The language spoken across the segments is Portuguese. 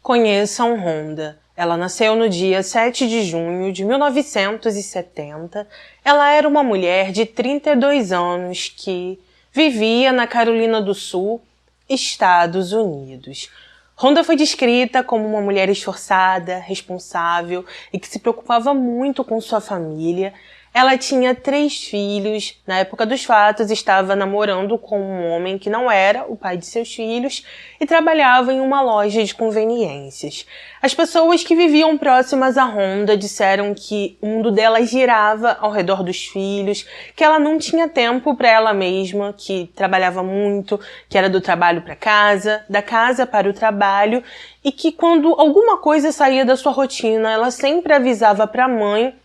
Conheçam Honda. Ela nasceu no dia 7 de junho de 1970. Ela era uma mulher de 32 anos que vivia na Carolina do Sul, Estados Unidos. Honda foi descrita como uma mulher esforçada, responsável e que se preocupava muito com sua família. Ela tinha 3 filhos. Na época dos fatos, estava namorando com um homem que não era o pai de seus filhos e trabalhava em uma loja de conveniências. As pessoas que viviam próximas a Honda disseram que o mundo dela girava ao redor dos filhos, que ela não tinha tempo para ela mesma, que trabalhava muito, que era do trabalho para casa, da casa para o trabalho, e que quando alguma coisa saía da sua rotina, ela sempre avisava para a mãe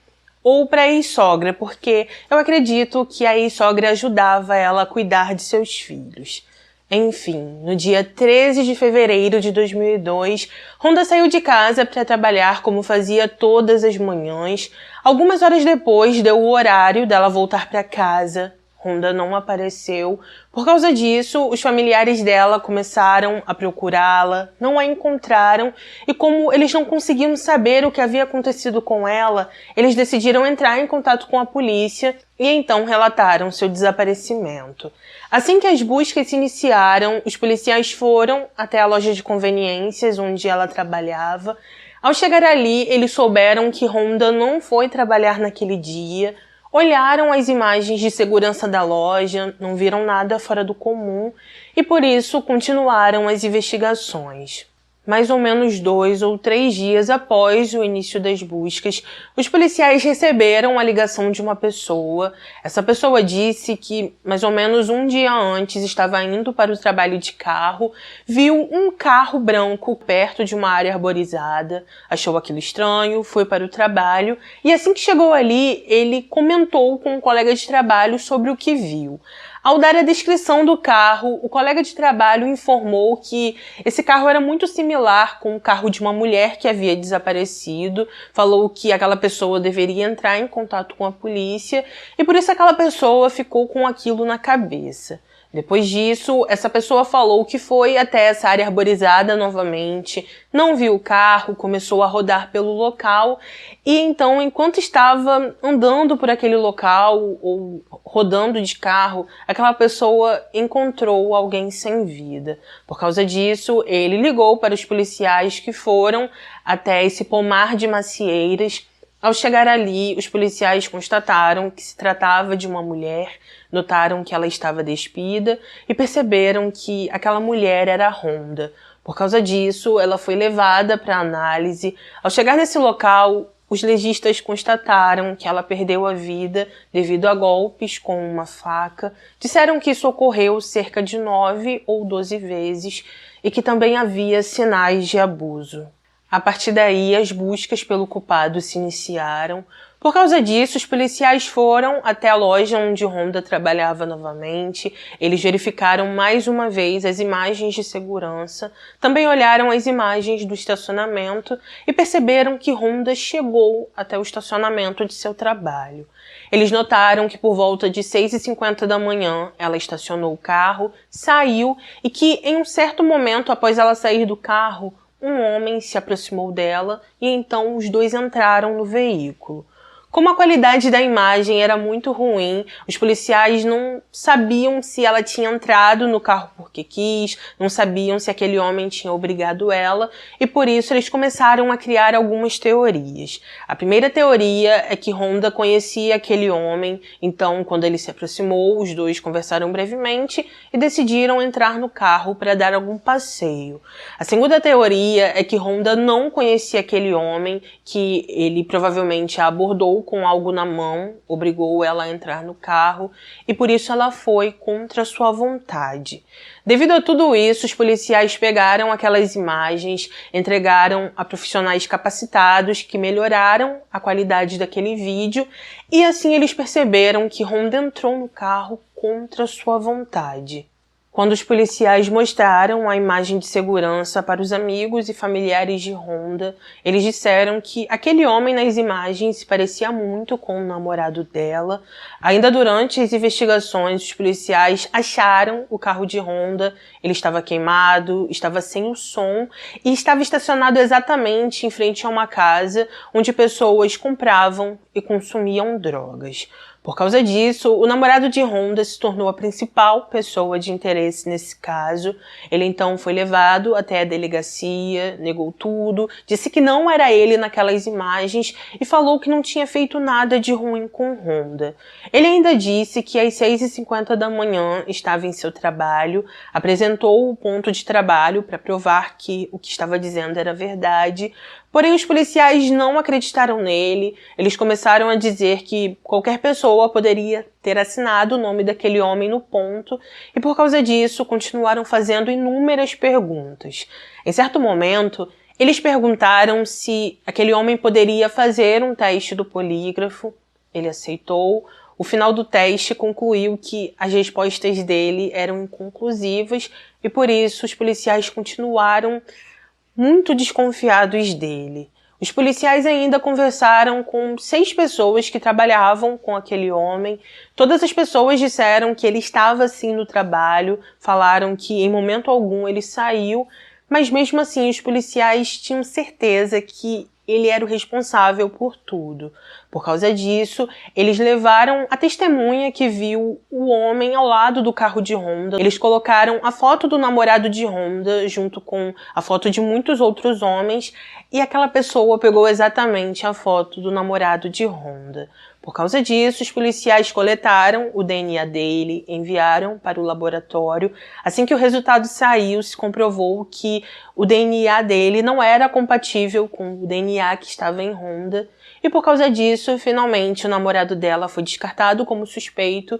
ou para a ex-sogra, porque eu acredito que a ex-sogra ajudava ela a cuidar de seus filhos. Enfim, no dia 13 de fevereiro de 2002, Honda saiu de casa para trabalhar como fazia todas as manhãs. Algumas horas depois deu o horário dela voltar para casa. Honda não apareceu. Por causa disso, os familiares dela começaram a procurá-la, não a encontraram, e como eles não conseguiam saber o que havia acontecido com ela, eles decidiram entrar em contato com a polícia e então relataram seu desaparecimento. Assim que as buscas se iniciaram, os policiais foram até a loja de conveniências onde ela trabalhava. Ao chegar ali, eles souberam que Honda não foi trabalhar naquele dia. Olharam as imagens de segurança da loja, não viram nada fora do comum e por isso continuaram as investigações. Mais ou menos 2 ou 3 dias após o início das buscas, os policiais receberam a ligação de uma pessoa. Essa pessoa disse que, mais ou menos um dia antes, estava indo para o trabalho de carro, viu um carro branco perto de uma área arborizada, achou aquilo estranho, foi para o trabalho e assim que chegou ali, ele comentou com um colega de trabalho sobre o que viu. Ao dar a descrição do carro, o colega de trabalho informou que esse carro era muito similar com o carro de uma mulher que havia desaparecido, falou que aquela pessoa deveria entrar em contato com a polícia e por isso aquela pessoa ficou com aquilo na cabeça. Depois disso, essa pessoa falou que foi até essa área arborizada novamente, não viu o carro, começou a rodar pelo local e então, enquanto estava andando por aquele local ou rodando de carro, aquela pessoa encontrou alguém sem vida. Por causa disso, ele ligou para os policiais que foram até esse pomar de macieiras. Ao chegar ali, os policiais constataram que se tratava de uma mulher, notaram que ela estava despida e perceberam que aquela mulher era a Honda. Por causa disso, ela foi levada para análise. Ao chegar nesse local, os legistas constataram que ela perdeu a vida devido a golpes com uma faca. Disseram que isso ocorreu cerca de 9 ou 12 vezes e que também havia sinais de abuso. A partir daí, as buscas pelo culpado se iniciaram. Por causa disso, os policiais foram até a loja onde Honda trabalhava novamente. Eles verificaram mais uma vez as imagens de segurança, também olharam as imagens do estacionamento e perceberam que Honda chegou até o estacionamento de seu trabalho. Eles notaram que por volta de 6h50 da manhã ela estacionou o carro, saiu e que em um certo momento após ela sair do carro, um homem se aproximou dela e então os dois entraram no veículo. Como a qualidade da imagem era muito ruim, os policiais não sabiam se ela tinha entrado no carro porque quis, não sabiam se aquele homem tinha obrigado ela, e por isso eles começaram a criar algumas teorias. A primeira teoria é que Honda conhecia aquele homem, então quando ele se aproximou, os dois conversaram brevemente e decidiram entrar no carro para dar algum passeio. A segunda teoria é que Honda não conhecia aquele homem, que ele provavelmente a abordou com algo na mão, obrigou ela a entrar no carro e por isso ela foi contra sua vontade. Devido a tudo isso, os policiais pegaram aquelas imagens, entregaram a profissionais capacitados que melhoraram a qualidade daquele vídeo e assim eles perceberam que Honda entrou no carro contra sua vontade. Quando os policiais mostraram a imagem de segurança para os amigos e familiares de Rhonda, eles disseram que aquele homem nas imagens se parecia muito com o namorado dela. Ainda durante as investigações, os policiais acharam o carro de Rhonda. Ele estava queimado, estava sem o som e estava estacionado exatamente em frente a uma casa onde pessoas compravam e consumiam drogas. Por causa disso, o namorado de Rhonda se tornou a principal pessoa de interesse nesse caso. Ele então foi levado até a delegacia, negou tudo, disse que não era ele naquelas imagens e falou que não tinha feito nada de ruim com Rhonda. Ele ainda disse que às 6h50 da manhã estava em seu trabalho, apresentou o ponto de trabalho para provar que o que estava dizendo era verdade. Porém, os policiais não acreditaram nele. Eles começaram a dizer que qualquer pessoa poderia ter assinado o nome daquele homem no ponto e, por causa disso, continuaram fazendo inúmeras perguntas. Em certo momento, eles perguntaram se aquele homem poderia fazer um teste do polígrafo. Ele aceitou. O final do teste concluiu que as respostas dele eram inconclusivas e, por isso, os policiais continuaram muito desconfiados dele. Os policiais ainda conversaram com 6 pessoas que trabalhavam com aquele homem. Todas as pessoas disseram que ele estava sim no trabalho, falaram que em momento algum ele saiu, mas mesmo assim os policiais tinham certeza que ele era o responsável por tudo. Por causa disso, eles levaram a testemunha que viu o homem ao lado do carro de Rhonda. Eles colocaram a foto do namorado de Rhonda junto com a foto de muitos outros homens e aquela pessoa pegou exatamente a foto do namorado de Rhonda. Por causa disso, os policiais coletaram o DNA dele, enviaram para o laboratório. Assim que o resultado saiu, se comprovou que o DNA dele não era compatível com o DNA que estava em Rhonda. E por causa disso, finalmente, o namorado dela foi descartado como suspeito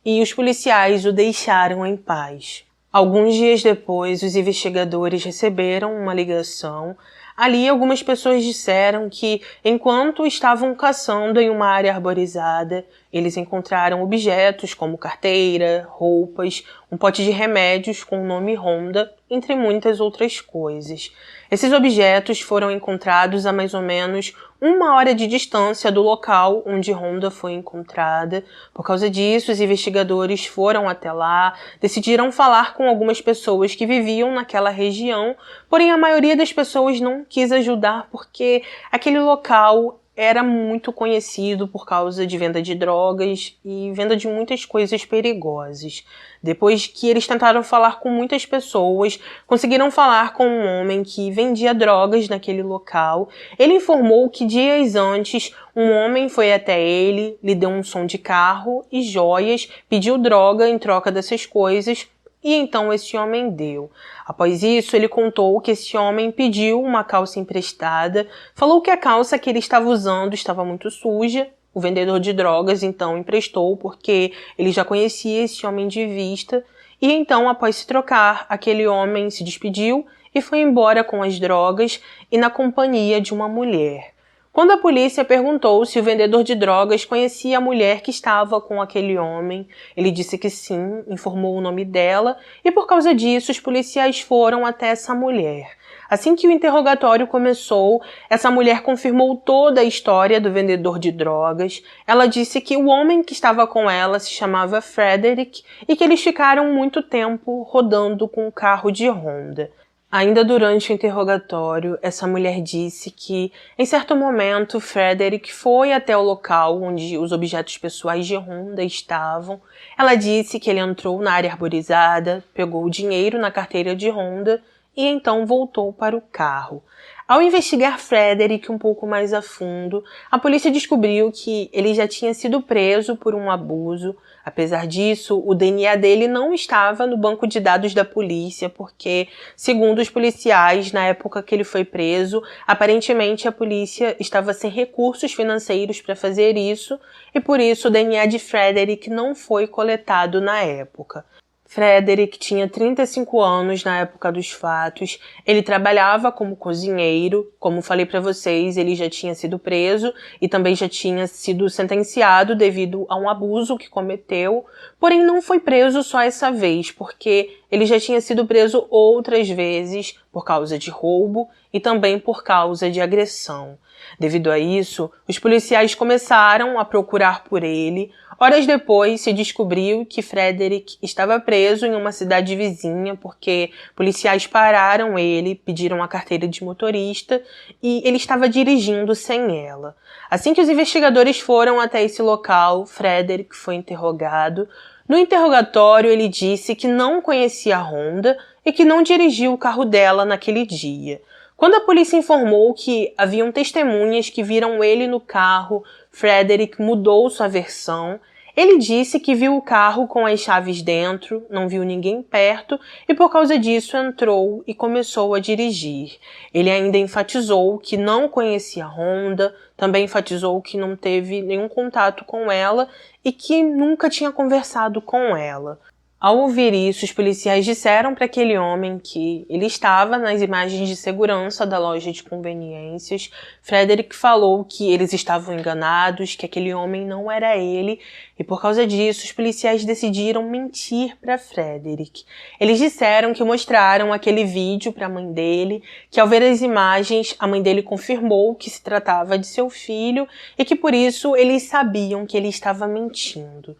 e os policiais o deixaram em paz. Alguns dias depois, os investigadores receberam uma ligação. Ali, algumas pessoas disseram que, enquanto estavam caçando em uma área arborizada, eles encontraram objetos como carteira, roupas, um pote de remédios com o nome Rhonda, entre muitas outras coisas. Esses objetos foram encontrados a mais ou menos 1 hora de distância do local onde Rhonda foi encontrada. Por causa disso, os investigadores foram até lá, decidiram falar com algumas pessoas que viviam naquela região, porém a maioria das pessoas não quis ajudar porque aquele local era muito conhecido por causa de venda de drogas e venda de muitas coisas perigosas. Depois que eles tentaram falar com muitas pessoas, conseguiram falar com um homem que vendia drogas naquele local. Ele informou que dias antes um homem foi até ele, lhe deu um som de carro e joias, pediu droga em troca dessas coisas. E então esse homem deu. Após isso, ele contou que esse homem pediu uma calça emprestada, falou que a calça que ele estava usando estava muito suja. O vendedor de drogas então emprestou porque ele já conhecia esse homem de vista. E então, após se trocar, aquele homem se despediu e foi embora com as drogas e na companhia de uma mulher. Quando a polícia perguntou se o vendedor de drogas conhecia a mulher que estava com aquele homem, ele disse que sim, informou o nome dela e por causa disso os policiais foram até essa mulher. Assim que o interrogatório começou, essa mulher confirmou toda a história do vendedor de drogas. Ela disse que o homem que estava com ela se chamava Frederick e que eles ficaram muito tempo rodando com o carro de Rhonda. Ainda durante o interrogatório, essa mulher disse que, em certo momento, Frederick foi até o local onde os objetos pessoais de Rhonda estavam. Ela disse que ele entrou na área arborizada, pegou o dinheiro na carteira de Rhonda e então voltou para o carro. Ao investigar Frederick um pouco mais a fundo, a polícia descobriu que ele já tinha sido preso por um abuso. Apesar disso, o DNA dele não estava no banco de dados da polícia, porque, segundo os policiais, na época que ele foi preso, aparentemente a polícia estava sem recursos financeiros para fazer isso, e por isso o DNA de Frederick não foi coletado na época. Frederick tinha 35 anos na época dos fatos, ele trabalhava como cozinheiro, como falei para vocês, ele já tinha sido preso e também já tinha sido sentenciado devido a um abuso que cometeu, porém não foi preso só essa vez, porque ele já tinha sido preso outras vezes por causa de roubo e também por causa de agressão. Devido a isso, os policiais começaram a procurar por ele. Horas depois, se descobriu que Frederick estava preso em uma cidade vizinha porque policiais pararam ele, pediram a carteira de motorista e ele estava dirigindo sem ela. Assim que os investigadores foram até esse local, Frederick foi interrogado. No interrogatório, ele disse que não conhecia a Rhonda e que não dirigiu o carro dela naquele dia. Quando a polícia informou que haviam testemunhas que viram ele no carro, Frederick mudou sua versão. Ele disse que viu o carro com as chaves dentro, não viu ninguém perto e por causa disso entrou e começou a dirigir. Ele ainda enfatizou que não conhecia a Rhonda, também enfatizou que não teve nenhum contato com ela e que nunca tinha conversado com ela. Ao ouvir isso, os policiais disseram para aquele homem que ele estava nas imagens de segurança da loja de conveniências. Frederick falou que eles estavam enganados, que aquele homem não era ele, e por causa disso os policiais decidiram mentir para Frederick. Eles disseram que mostraram aquele vídeo para a mãe dele, que ao ver as imagens a mãe dele confirmou que se tratava de seu filho e que por isso eles sabiam que ele estava mentindo.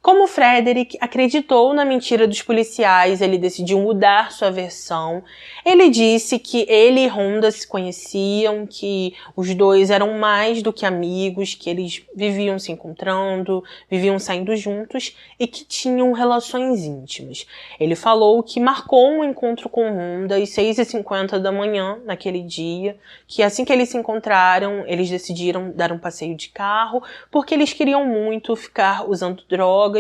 Como Frederick acreditou na mentira dos policiais, ele decidiu mudar sua versão. Ele disse que ele e Rhonda se conheciam, que os dois eram mais do que amigos, que eles viviam se encontrando, viviam saindo juntos e que tinham relações íntimas. Ele falou que marcou um encontro com Rhonda às 6h50 da manhã naquele dia, que assim que eles se encontraram, eles decidiram dar um passeio de carro, porque eles queriam muito ficar usando drogas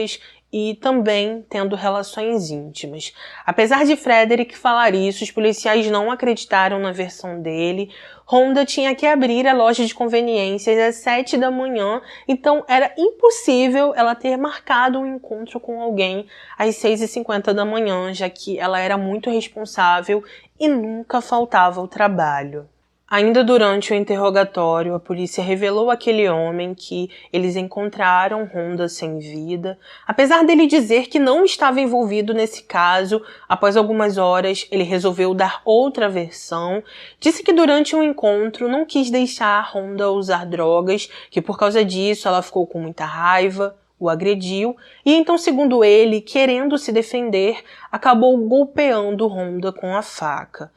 e também tendo relações íntimas. Apesar de Frederick falar isso, os policiais não acreditaram na versão dele. Rhonda tinha que abrir a loja de conveniências às 7 da manhã, então era impossível ela ter marcado um encontro com alguém às 6h50 da manhã, já que ela era muito responsável e nunca faltava ao trabalho. Ainda durante o interrogatório, a polícia revelou àquele homem que eles encontraram Rhonda sem vida. Apesar dele dizer que não estava envolvido nesse caso, após algumas horas ele resolveu dar outra versão. Disse que durante um encontro não quis deixar Rhonda usar drogas, que por causa disso ela ficou com muita raiva, o agrediu e então, segundo ele, querendo se defender, acabou golpeando Rhonda com a faca.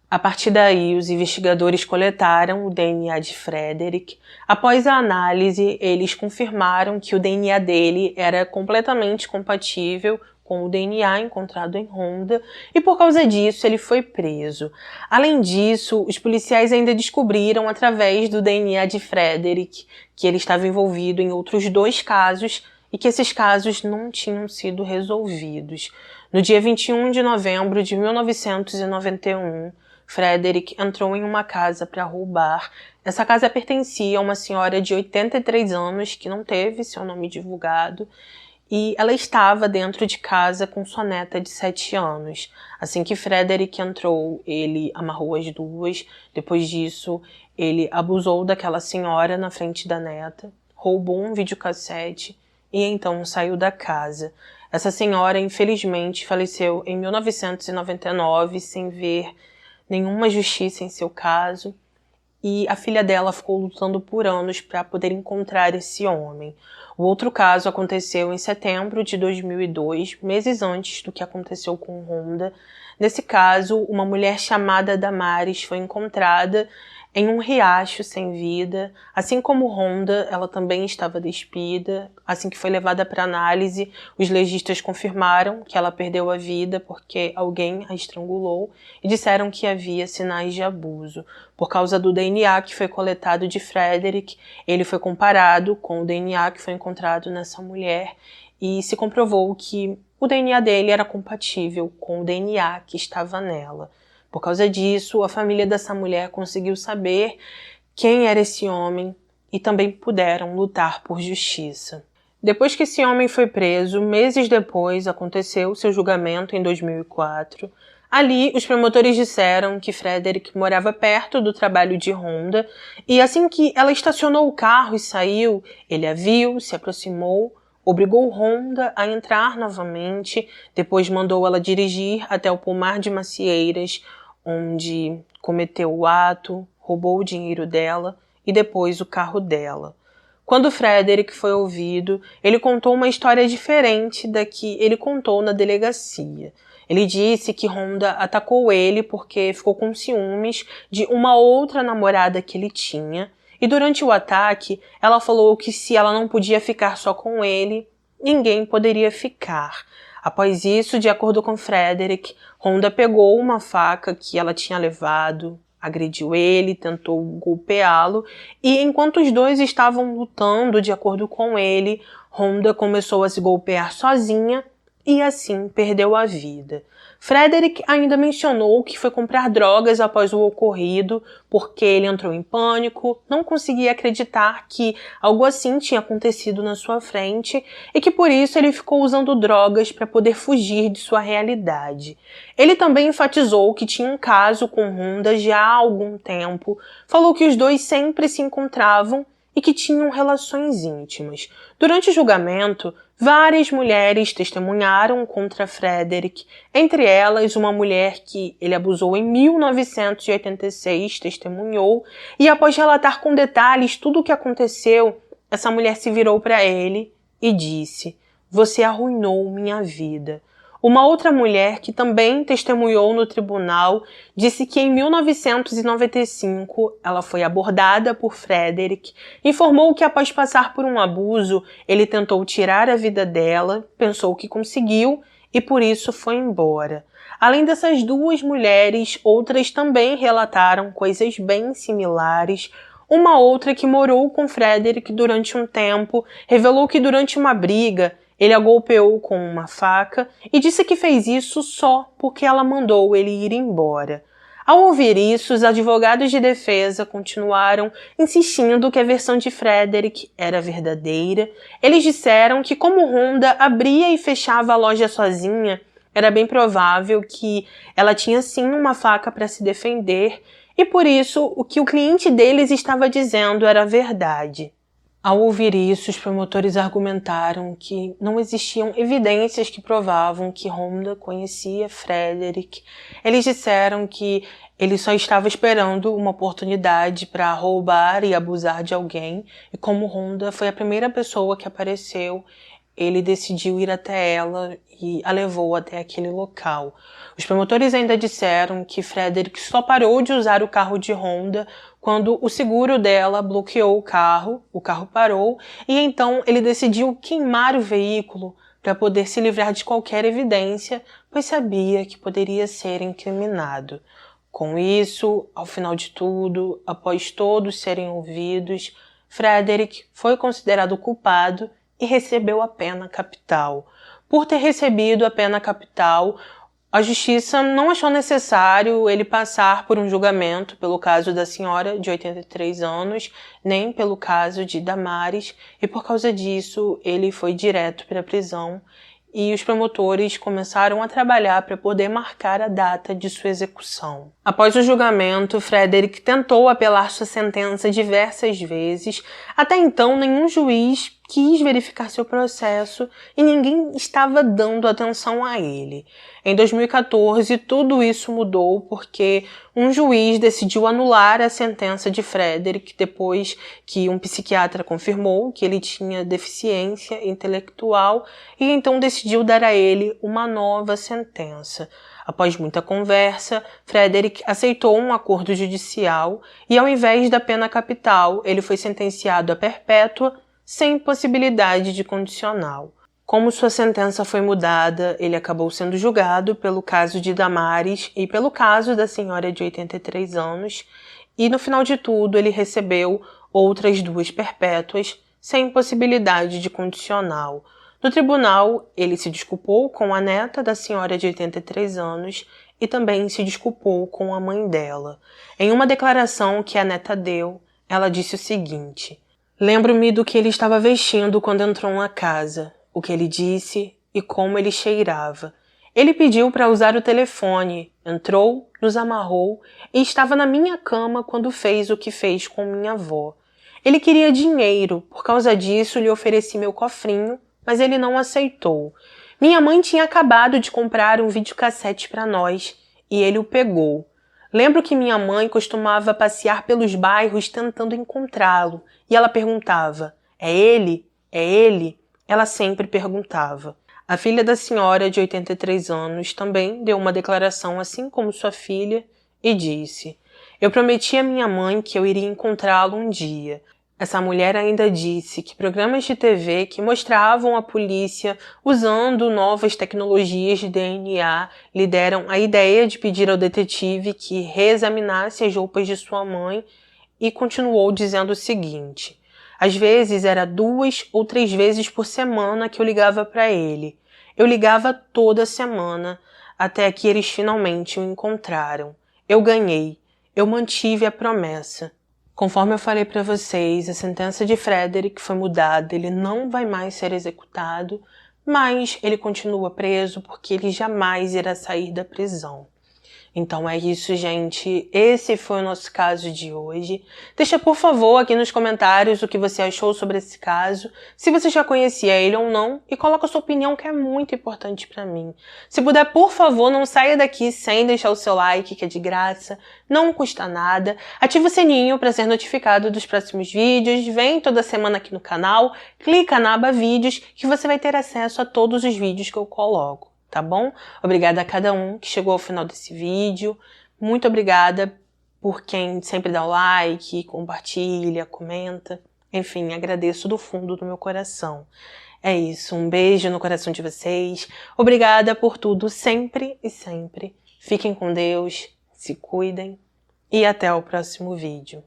A partir daí, os investigadores coletaram o DNA de Frederick. Após a análise, eles confirmaram que o DNA dele era completamente compatível com o DNA encontrado em Rhonda e por causa disso ele foi preso. Além disso, os policiais ainda descobriram através do DNA de Frederick que ele estava envolvido em outros 2 casos e que esses casos não tinham sido resolvidos. No dia 21 de novembro de 1991, Frederick entrou em uma casa para roubar. Essa casa pertencia a uma senhora de 83 anos que não teve seu nome divulgado e ela estava dentro de casa com sua neta de 7 anos. Assim que Frederick entrou, ele amarrou as duas. Depois disso, ele abusou daquela senhora na frente da neta, roubou um videocassete e então saiu da casa. Essa senhora, infelizmente, faleceu em 1999 sem ver nenhuma justiça em seu caso, e a filha dela ficou lutando por anos para poder encontrar esse homem. O outro caso aconteceu em setembro de 2002, meses antes do que aconteceu com Rhonda. Nesse caso, uma mulher chamada Damares foi encontrada em um riacho sem vida. Assim como Rhonda, ela também estava despida. Assim que foi levada para análise, os legistas confirmaram que ela perdeu a vida porque alguém a estrangulou e disseram que havia sinais de abuso. Por causa do DNA que foi coletado de Frederick, ele foi comparado com o DNA que foi encontrado nessa mulher e se comprovou que o DNA dele era compatível com o DNA que estava nela. Por causa disso, a família dessa mulher conseguiu saber quem era esse homem e também puderam lutar por justiça. Depois que esse homem foi preso, meses depois aconteceu seu julgamento em 2004. Ali, os promotores disseram que Frederick morava perto do trabalho de Rhonda e assim que ela estacionou o carro e saiu, ele a viu, se aproximou, obrigou Rhonda a entrar novamente, depois mandou ela dirigir até o pomar de macieiras, onde cometeu o ato, roubou o dinheiro dela e depois o carro dela. Quando Frederick foi ouvido, ele contou uma história diferente da que ele contou na delegacia. Ele disse que Rhonda atacou ele porque ficou com ciúmes de uma outra namorada que ele tinha, e durante o ataque ela falou que se ela não podia ficar só com ele, ninguém poderia ficar. Após isso, de acordo com Frederick, Rhonda pegou uma faca que ela tinha levado, agrediu ele, tentou golpeá-lo, e enquanto os dois estavam lutando, de acordo com ele, Rhonda começou a se golpear sozinha e assim perdeu a vida. Frederick ainda mencionou que foi comprar drogas após o ocorrido, porque ele entrou em pânico, não conseguia acreditar que algo assim tinha acontecido na sua frente e que por isso ele ficou usando drogas para poder fugir de sua realidade. Ele também enfatizou que tinha um caso com Rhonda já há algum tempo, falou que os dois sempre se encontravam e que tinham relações íntimas. Durante o julgamento, várias mulheres testemunharam contra Frederick, entre elas uma mulher que ele abusou em 1986 testemunhou, e após relatar com detalhes tudo o que aconteceu, essa mulher se virou para ele e disse: "Você arruinou minha vida." Uma outra mulher que também testemunhou no tribunal disse que em 1995 ela foi abordada por Frederick, informou que após passar por um abuso, ele tentou tirar a vida dela, pensou que conseguiu e por isso foi embora. Além dessas duas mulheres, outras também relataram coisas bem similares. Uma outra que morou com Frederick durante um tempo revelou que durante uma briga ele a golpeou com uma faca e disse que fez isso só porque ela mandou ele ir embora. Ao ouvir isso, os advogados de defesa continuaram insistindo que a versão de Frederick era verdadeira. Eles disseram que como Rhonda abria e fechava a loja sozinha, era bem provável que ela tinha sim uma faca para se defender e por isso o que o cliente deles estava dizendo era verdade. Ao ouvir isso, os promotores argumentaram que não existiam evidências que provavam que Rhonda conhecia Frederick. Eles disseram que ele só estava esperando uma oportunidade para roubar e abusar de alguém, e como Rhonda foi a primeira pessoa que apareceu, ele decidiu ir até ela e a levou até aquele local. Os promotores ainda disseram que Frederick só parou de usar o carro de Rhonda quando o seguro dela bloqueou o carro parou e então ele decidiu queimar o veículo para poder se livrar de qualquer evidência, pois sabia que poderia ser incriminado. Com isso, ao final de tudo, após todos serem ouvidos, Frederick foi considerado culpado e recebeu a pena capital. Por ter recebido a pena capital, a justiça não achou necessário ele passar por um julgamento pelo caso da senhora de 83 anos, nem pelo caso de Damares, e por causa disso ele foi direto para a prisão e os promotores começaram a trabalhar para poder marcar a data de sua execução. Após o julgamento, Frederick tentou apelar sua sentença diversas vezes. Até então, nenhum juiz quis verificar seu processo e ninguém estava dando atenção a ele. Em 2014, tudo isso mudou porque um juiz decidiu anular a sentença de Frederick depois que um psiquiatra confirmou que ele tinha deficiência intelectual e então decidiu dar a ele uma nova sentença. Após muita conversa, Frederick aceitou um acordo judicial e, ao invés da pena capital, ele foi sentenciado a perpétua sem possibilidade de condicional. Como sua sentença foi mudada, ele acabou sendo julgado pelo caso de Damares e pelo caso da senhora de 83 anos, e no final de tudo ele recebeu outras 2 perpétuas sem possibilidade de condicional. No tribunal, ele se desculpou com a neta da senhora de 83 anos e também se desculpou com a mãe dela. Em uma declaração que a neta deu, ela disse o seguinte: "Lembro-me do que ele estava vestindo quando entrou na casa, o que ele disse e como ele cheirava. Ele pediu para usar o telefone, entrou, nos amarrou e estava na minha cama quando fez o que fez com minha avó. Ele queria dinheiro, por causa disso lhe ofereci meu cofrinho mas ele não aceitou. Minha mãe tinha acabado de comprar um videocassete para nós e ele o pegou. Lembro que minha mãe costumava passear pelos bairros tentando encontrá-lo e ela perguntava: "É ele? É ele?" Ela sempre perguntava. A filha da senhora, de 83 anos, também deu uma declaração assim como sua filha e disse: "Eu prometi à minha mãe que eu iria encontrá-lo um dia." Essa mulher ainda disse que programas de TV que mostravam a polícia usando novas tecnologias de DNA lhe deram a ideia de pedir ao detetive que reexaminasse as roupas de sua mãe e continuou dizendo o seguinte: "Às vezes era 2 ou 3 vezes por semana que eu ligava para ele. Eu ligava toda semana até que eles finalmente o encontraram. Eu ganhei. Eu mantive a promessa." Conforme eu falei para vocês, a sentença de Frederick foi mudada, ele não vai mais ser executado, mas ele continua preso porque ele jamais irá sair da prisão. Então é isso, gente. Esse foi o nosso caso de hoje. Deixa, por favor, aqui nos comentários o que você achou sobre esse caso, se você já conhecia ele ou não, e coloca a sua opinião, que é muito importante pra mim. Se puder, por favor, não saia daqui sem deixar o seu like, que é de graça, não custa nada. Ativa o sininho para ser notificado dos próximos vídeos. Vem toda semana aqui no canal, clica na aba vídeos, que você vai ter acesso a todos os vídeos que eu coloco. Tá bom? Obrigada a cada um que chegou ao final desse vídeo. Muito obrigada por quem sempre dá o like, compartilha, comenta. Enfim, agradeço do fundo do meu coração. É isso, um beijo no coração de vocês. Obrigada por tudo, sempre e sempre. Fiquem com Deus, se cuidem e até o próximo vídeo.